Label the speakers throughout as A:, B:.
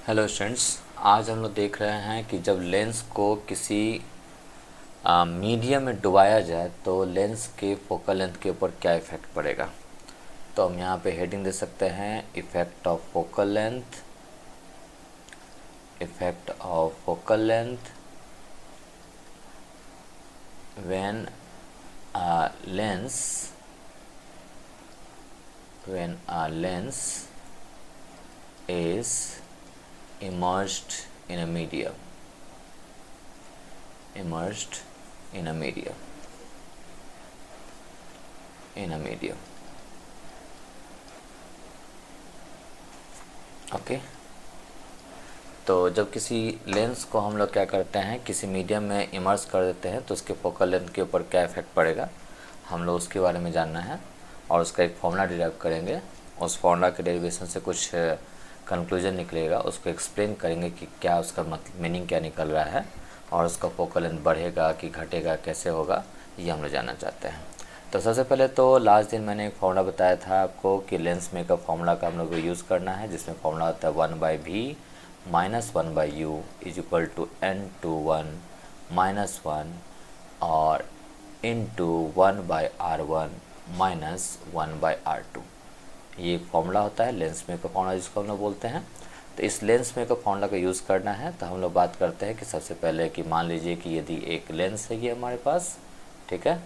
A: Hello students, आज हम लोग देख रहे हैं कि जब लेंस को किसी मीडियम में डुबाया जाए तो लेंस के फोकल लेंथ के ऊपर क्या इफ़ेक्ट पड़ेगा। तो हम यहाँ पे हेडिंग दे सकते हैं effect of focal length, effect of focal length when a lens is immersed in a medium, immersed in a medium, in a medium. Okay तो जब किसी लेंस को हम लोग क्या करते हैं, किसी मीडियम में इमर्स कर देते हैं तो उसके फोकल लेंथ के ऊपर क्या इफेक्ट पड़ेगा, हम लोग उसके बारे में जानना है और उसका एक फॉर्मूला डिराइव करेंगे। उस फॉर्मूला के डेरिवेशन से कुछ कंक्लूजन निकलेगा, उसको एक्सप्लेन करेंगे कि क्या उसका मतलब मीनिंग क्या निकल रहा है और उसका फोकल लेंथ बढ़ेगा कि घटेगा, कैसे होगा, ये हम लोग जानना चाहते हैं। तो सबसे पहले तो लास्ट दिन मैंने एक फॉर्मूला बताया था आपको कि लेंस मेकअप फॉर्मूला का हम लोग को यूज़ करना है, जिसमें फॉर्मूला होता है 1/v minus 1/u is equal to n/1 minus 1 और इंटू 1/r1 माइनस 1/r2। ये फॉर्मूला होता है लेंस मेकअप फॉर्मूला, जिसको हम लोग बोलते हैं। तो इस लेंस मेकअप फॉर्मूला का यूज़ करना है तो हम लोग बात करते हैं कि सबसे पहले कि मान लीजिए कि यदि एक लेंस है ये हमारे पास, ठीक है।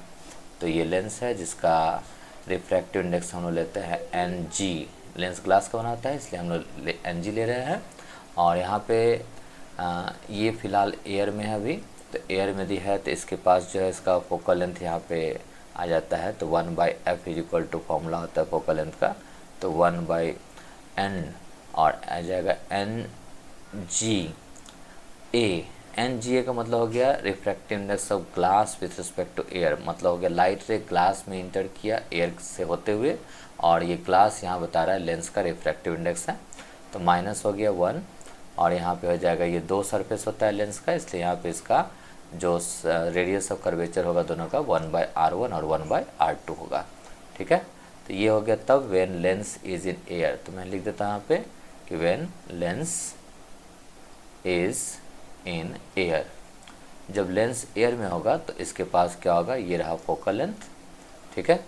A: तो ये लेंस है जिसका रिफ्रैक्टिव इंडेक्स हम लोग लेते हैं Ng, लेंस ग्लास का बना होता है इसलिए हम लोग Ng ले रहे हैं। और यहाँ पे ये फ़िलहाल एयर में है अभी, तो एयर में दी है तो इसके पास जो है इसका फोकल लेंथ यहाँ पे आ जाता है। तो 1/f is equal to formula होता है फोकल लेंथ का, तो 1/n और आ जाएगा Nga। Nga का मतलब हो गया refractive index of glass with respect to air, मतलब हो गया लाइट रे ग्लास में इंटर किया एयर से होते हुए, और ये ग्लास यहाँ बता रहा है लेंस का रिफ्रैक्टिव इंडेक्स है। तो माइनस हो गया 1 और यहाँ पे हो जाएगा, ये दो सरफेस होता है लेंस का, इसलिए यहाँ पे इसका जो रेडियस ऑफ कर्वेचर होगा दोनों का 1/r1 और 1/r2 होगा, ठीक है। तो ये हो गया तब when lens is in air. तो मैं लिख देता हूँ यहाँ पे कि when lens is in air, जब लेंस एयर में होगा तो इसके पास क्या होगा, ये रहा फोकल लेंथ, ठीक है।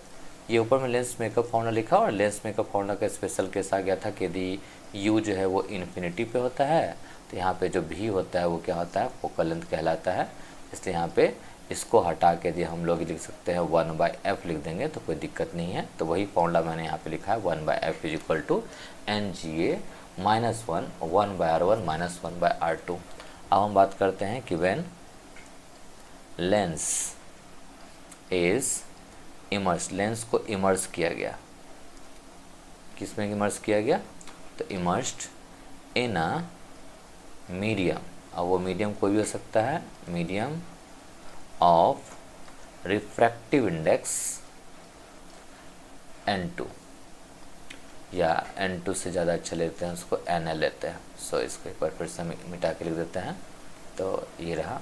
A: ये ऊपर में लेंस मेकअप फॉर्मूला लिखा और लेंस मेकअप फॉर्मूला का स्पेशल केस आ गया था कि यदि u जो है वो इन्फिनिटी पे होता है तो यहाँ पे जो v होता है वो क्या होता है, फोकल लेंथ कहलाता है। इसलिए यहाँ पे इसको हटा के यदि हम लोग लिख सकते हैं 1/f लिख देंगे तो कोई दिक्कत नहीं है। तो वही फॉर्मूला मैंने यहाँ पे लिखा है 1/f is equal to Nga minus 1 1/r1 minus 1/r2। अब हम बात करते हैं कि when lens is immerse, lens को इमर्स किया गया, किस में इमर्स किया गया, तो इमर्स्ड इन अ मीडियम। अब वो मीडियम कोई भी हो सकता है, medium of refractive index n2, या n2 से ज़्यादा अच्छा लेते हैं उसको nl लेते हैं। सो इसको एक बार फिर से मिटा के लिख देते हैं, तो ये रहा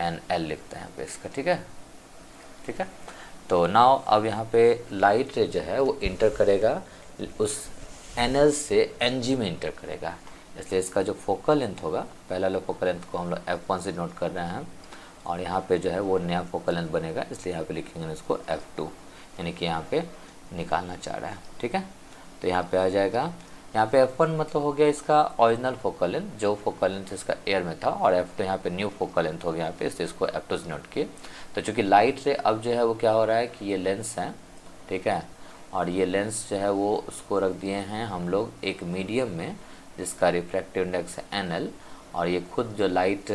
A: nl लिखते हैं पे इसका, ठीक है, ठीक है। तो नाउ अब यहाँ पे लाइट रे जो है वो इंटर करेगा उस nl से Ng में इंटर करेगा, इसलिए इसका जो फोकल लेंथ होगा, पहला वाला फोकल लेंथ को हम लोग f1 से नोट कर रहे हैं और यहाँ पे जो है वो नया फोकल लेंथ बनेगा, इसलिए यहाँ पे लिखेंगे इसको f2, यानी कि यहाँ पे निकालना चाह रहा है, ठीक है। तो यहाँ पे आ जाएगा, यहाँ पे f1 मतलब हो गया इसका ओरिजिनल फोकल लेंथ, जो फोकल लेंथ इसका एयर में था, और f2 यहाँ पे न्यू फोकल लेंथ हो गया यहाँ पे, इसलिए इसको f2 से नोट किए। तो चूँकि लाइट रे अब जो है वो क्या हो रहा है कि ये लेंस है, ठीक है, और ये लेंस जो है वो उसको रख दिए हैं हम लोग एक मीडियम में जिसका रिफ्रैक्टिव इंडेक्स है nl, और ये खुद जो लाइट,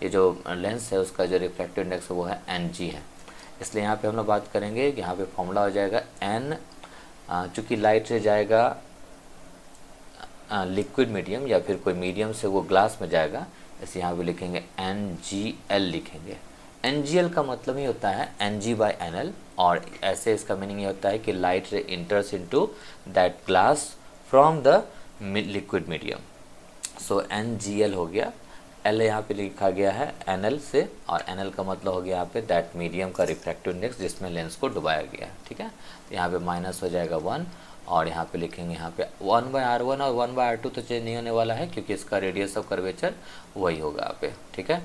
A: ये जो लेंस है उसका जो रिफ्रैक्टिव इंडेक्स है वो है Ng है। इसलिए यहाँ पे हम लोग बात करेंगे कि यहाँ पे फॉर्मूला हो जाएगा n, चूँकि लाइट से जाएगा लिक्विड मीडियम या फिर कोई मीडियम से वो ग्लास में जाएगा, इसलिए यहाँ पे लिखेंगे NGL लिखेंगे। NGL का मतलब ही होता है Ng/nl, और ऐसे इसका मीनिंग ये होता है कि लाइट रे इंटर्स into that glass from the liquid medium. So NGL हो गया, L यहाँ पे लिखा गया है NL से, और NL का मतलब हो गया यहाँ पे दैट मीडियम का रिफ्रैक्टिव इंडेक्स जिसमें लेंस को डुबाया गया है, ठीक है। तो यहाँ पे माइनस हो जाएगा 1 और यहाँ पे लिखेंगे यहाँ पे 1/r1 और 1/r2 तो चेंज नहीं होने वाला है क्योंकि इसका रेडियस ऑफ कर्वेचर वही होगा यहाँ पे, ठीक है।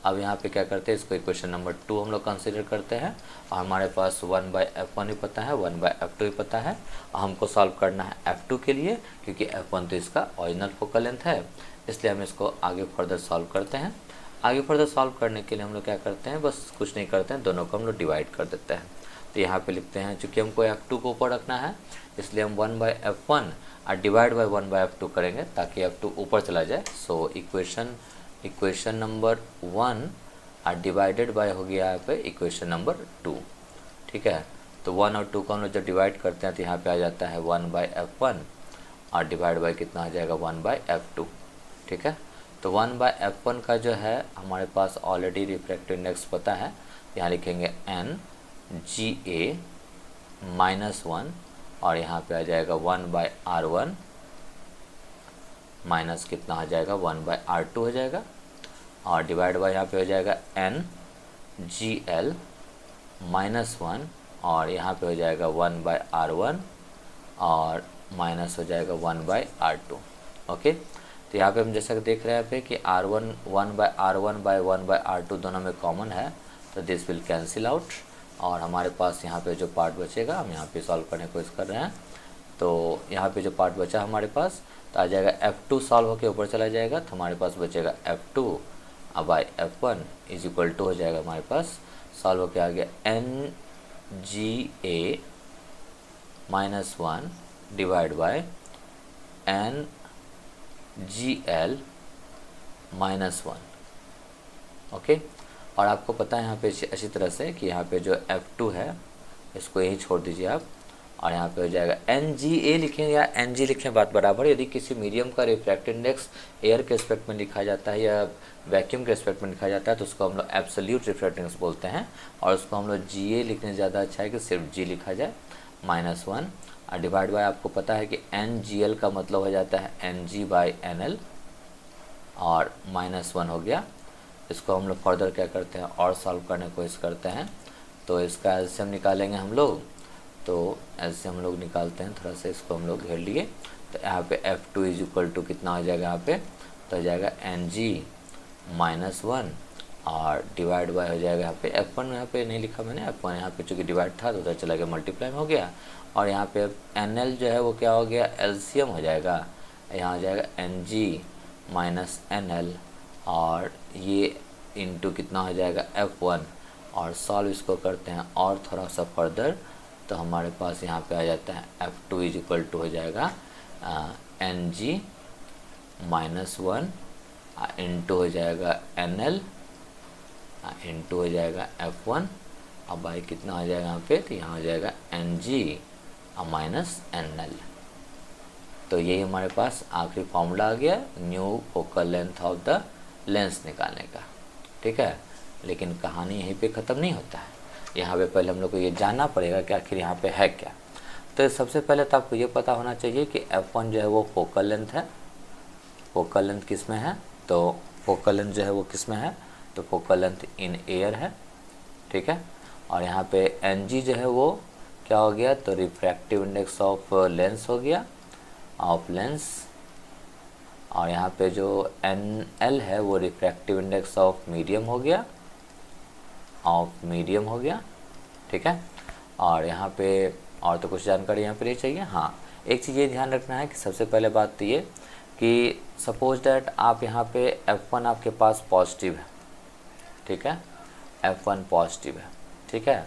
A: अब यहाँ पे क्या करते हैं, इसको इक्वेशन नंबर 2 हम लोग कंसिडर करते हैं और हमारे पास 1/f1 भी पता है, 1/f2 भी पता है। हमको सॉल्व करना है f2 के लिए क्योंकि f1 तो इसका ओरिजिनल फोकल लेंथ है, इसलिए हम इसको आगे फर्दर सॉल्व करते हैं। आगे फर्दर सॉल्व करने के लिए हम लोग क्या करते हैं, बस कुछ नहीं करते हैं, दोनों को हम लोग डिवाइड कर देते हैं। तो यहाँ पे लिखते हैं, चूँकि हमको f2 को ऊपर रखना है इसलिए हम 1/f1 और डिवाइड बाय 1/f2 करेंगे ताकि f2 ऊपर चला जाए। सो इक्वेशन नंबर 1 और डिवाइडेड बाय हो गया यहाँ पे इक्वेशन नंबर 2, ठीक है। तो 1 और 2 को हम लोग जब डिवाइड करते हैं तो यहाँ पे आ जाता है 1/f1 और डिवाइड बाय कितना आ जाएगा 1/f2, ठीक है। तो 1/f1 का जो है हमारे पास ऑलरेडी रिफ्रैक्टिव इंडेक्स पता है, यहाँ लिखेंगे NGA -1 और यहाँ पे आ जाएगा 1/r1 माइनस कितना आ जाएगा 1/r2 हो जाएगा और डिवाइड बाय यहाँ पे हो जाएगा NGL -1 और यहाँ पे हो जाएगा 1/r1 और माइनस हो जाएगा 1/r2, ओके। तो यहाँ पे हम जैसा कि देख रहे हैं यहाँ पे कि r1 1/r1 बाय 1/r2 दोनों में कॉमन है, तो दिस विल कैंसिल आउट और हमारे पास यहाँ पे जो पार्ट बचेगा हम यहाँ पे सॉल्व करने की कोशिश कर रहे हैं। तो यहाँ पे जो पार्ट बचा हमारे पास तो आ जाएगा f2 सॉल्व होकर ऊपर चला जाएगा, तो हमारे पास बचेगा f2 bye f1 is equal to हो जाएगा हमारे पास सॉल्व होकर आ गया NGA -1 divide by NGL -1, okay. और आपको पता है यहाँ पे अच्छी तरह से कि यहाँ पे जो f2 है इसको यही छोड़ दीजिए आप और यहाँ पे हो जाएगा NGA लिखें या NG लिखें, बात बराबर। यदि किसी मीडियम का रिफ्रैक्टिव इंडेक्स एयर के रिस्पेक्ट में लिखा जाता है या वैक्यूम के रिस्पेक्ट में लिखा जाता है तो उसको हम लोग एब्सोल्यूट रिफ्रैक्टिव इंडेक्स बोलते हैं और उसको हम लोग GA लिखने ज़्यादा अच्छा है कि सिर्फ G लिखा जाए -1 और डिवाइड बाय आपको पता है कि NGL का मतलब हो जाता है NG/NL और -1 हो गया। इसको हम लोग फर्दर क्या करते हैं और सॉल्व करने की कोशिश करते हैं, तो इसका एलसीएम निकालेंगे हम लोग। तो एलसीएम हम लोग निकालते हैं, थोड़ा सा इसको हम लोग घेर लिए, तो यहाँ पे f2 इज इक्वल टू कितना आ जाएगा यहाँ पे, तो आ जाएगा NG -1 और डिवाइड बाय हो जाएगा यहाँ पे f1 यहाँ पे नहीं लिखा मैंने, f1 यहाँ पे चूँकि डिवाइड था तो उधर चला गया मल्टीप्लाई हो गया और यहाँ पे NL जो है वो क्या हो गया एलसीएम हो जाएगा, यहाँ हो जाएगा NG -NL और ये इंटू कितना हो जाएगा f1 और सॉल्व इसको करते हैं और थोड़ा सा फर्दर, तो हमारे पास यहाँ पे आ जाता है f2 इज इक्वल टू हो जाएगा NG -1 इंटू हो जाएगा NL इंटू हो जाएगा f1 और बाई कितना हो जाएगा यहाँ पे, तो यहाँ हो जाएगा NG -NL। तो यही हमारे पास आखिरी फॉर्मूला आ गया new focal length of the lens निकालने का, ठीक है। लेकिन कहानी यहीं पे ख़त्म नहीं होता है, यहाँ पे पहले हम लोग को ये जानना पड़ेगा कि आखिर यहाँ पे है क्या। तो सबसे पहले तो आपको ये पता होना चाहिए कि f1 जो है वो फोकल लेंथ है। फोकल लेंथ किस में है, तो फोकल लेंथ जो है वो किस में है, तो फोकल लेंथ इन एयर है, ठीक है। और यहाँ पे NG जो है वो क्या हो गया, तो रिफ्रैक्टिव इंडेक्स ऑफ लेंस हो गया, ऑफ लेंस। और यहाँ पे जो NL है वो रिफ्रैक्टिव इंडेक्स ऑफ मीडियम हो गया, ऑफ मीडियम हो गया, ठीक है। और यहाँ पे और तो कुछ जानकारी यहाँ पे नहीं चाहिए। हाँ, एक चीज़ ये ध्यान रखना है कि सबसे पहले बात तो ये कि सपोज डैट आप यहाँ पे f1 आपके पास पॉजिटिव है, ठीक है, f1 पॉजिटिव है, ठीक है।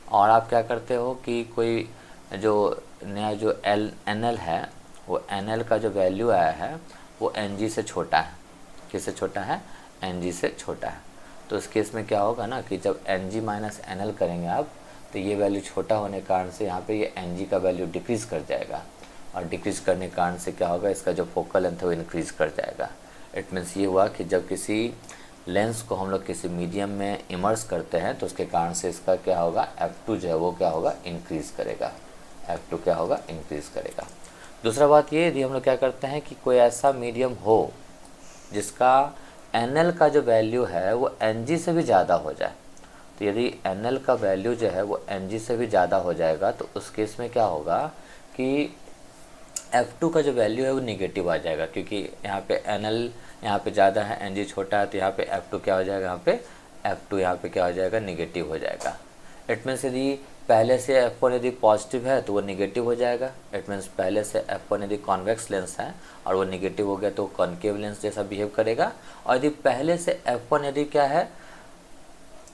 A: और आप क्या करते हो कि कोई जो नया जो NL है वो NL का जो वैल्यू आया है वो NG से छोटा है। किससे छोटा है, NG से छोटा है। तो उस केस में क्या होगा ना कि जब NG -NL करेंगे आप तो ये वैल्यू छोटा होने के कारण से यहाँ पे ये NG का वैल्यू डिक्रीज़ कर जाएगा और डिक्रीज़ करने के कारण से क्या होगा, इसका जो फोकल लेंथ है वो इंक्रीज़ कर जाएगा। इट मीन्स ये हुआ कि जब किसी लेंस को हम लोग किसी मीडियम में इमर्स करते हैं तो उसके कारण से इसका क्या होगा, f2 जो है वो क्या होगा, इंक्रीज़ करेगा। f2 क्या होगा, इंक्रीज़ करेगा। दूसरा बात ये, यदि हम लोग क्या करते हैं कि कोई ऐसा मीडियम हो जिसका NL का जो वैल्यू है वो NG से भी ज़्यादा हो जाए, तो यदि NL का वैल्यू जो है वो NG से भी ज़्यादा हो जाएगा तो उस केस में क्या होगा कि F2 का जो वैल्यू है वो निगेटिव आ जाएगा, क्योंकि यहाँ पे NL यहाँ पे ज़्यादा है, NG छोटा है, तो यहाँ पे F2 क्या हो जाएगा, यहाँ पे F2 यहाँ पे क्या हो जाएगा, निगेटिव हो जाएगा। इट मीन्स यदि पहले से F1 यदि पॉजिटिव है तो वो निगेटिव हो जाएगा। इट मीन्स पहले से F1 यदि कॉन्वेक्स लेंस है और वो निगेटिव हो गया तो कॉन्केव लेंस जैसा बिहेव करेगा। और यदि पहले से F1 यदि क्या है,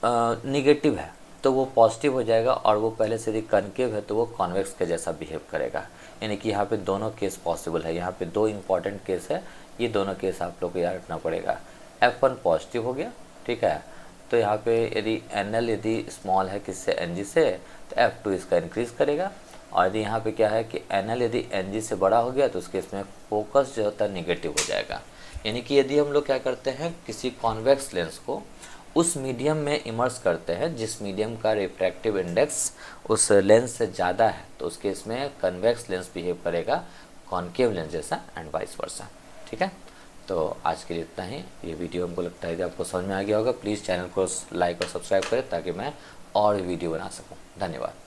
A: निगेटिव है, तो वो पॉजिटिव हो जाएगा, और वो पहले से यदि कनकेव है तो वो कॉन्वेक्स के जैसा बिहेव करेगा। यानी कि यहाँ पे दोनों केस पॉसिबल है। यहाँ पे दो इंपॉर्टेंट केस है, ये दोनों केस आप लोग को याद रखना पड़ेगा। F1 पॉजिटिव हो गया, ठीक है, तो यहाँ पे यदि NL यदि स्मॉल है किससे, NG से, तो F2 इसका इंक्रीज़ करेगा। और यदि यहाँ पे क्या है कि NL यदि NG से बड़ा हो गया तो उसके इसमें फोकस जो होता है निगेटिव हो जाएगा। यानी कि यदि हम लोग क्या करते हैं, किसी कॉन्वेक्स लेंस को उस मीडियम में इमर्स करते हैं जिस मीडियम का रिफ्रैक्टिव इंडेक्स उस लेंस से ज़्यादा है, तो उसके इसमें कन्वेक्स लेंस बिहेव करेगा कॉन्केव लेंस जैसा, एंड वाइस वर्सा। ठीक है, तो आज के लिए इतना ही। ये वीडियो हमको लगता है कि आपको समझ में आ गया होगा। प्लीज़ चैनल को लाइक और सब्सक्राइब करें ताकि मैं और वीडियो बना सकूं। धन्यवाद।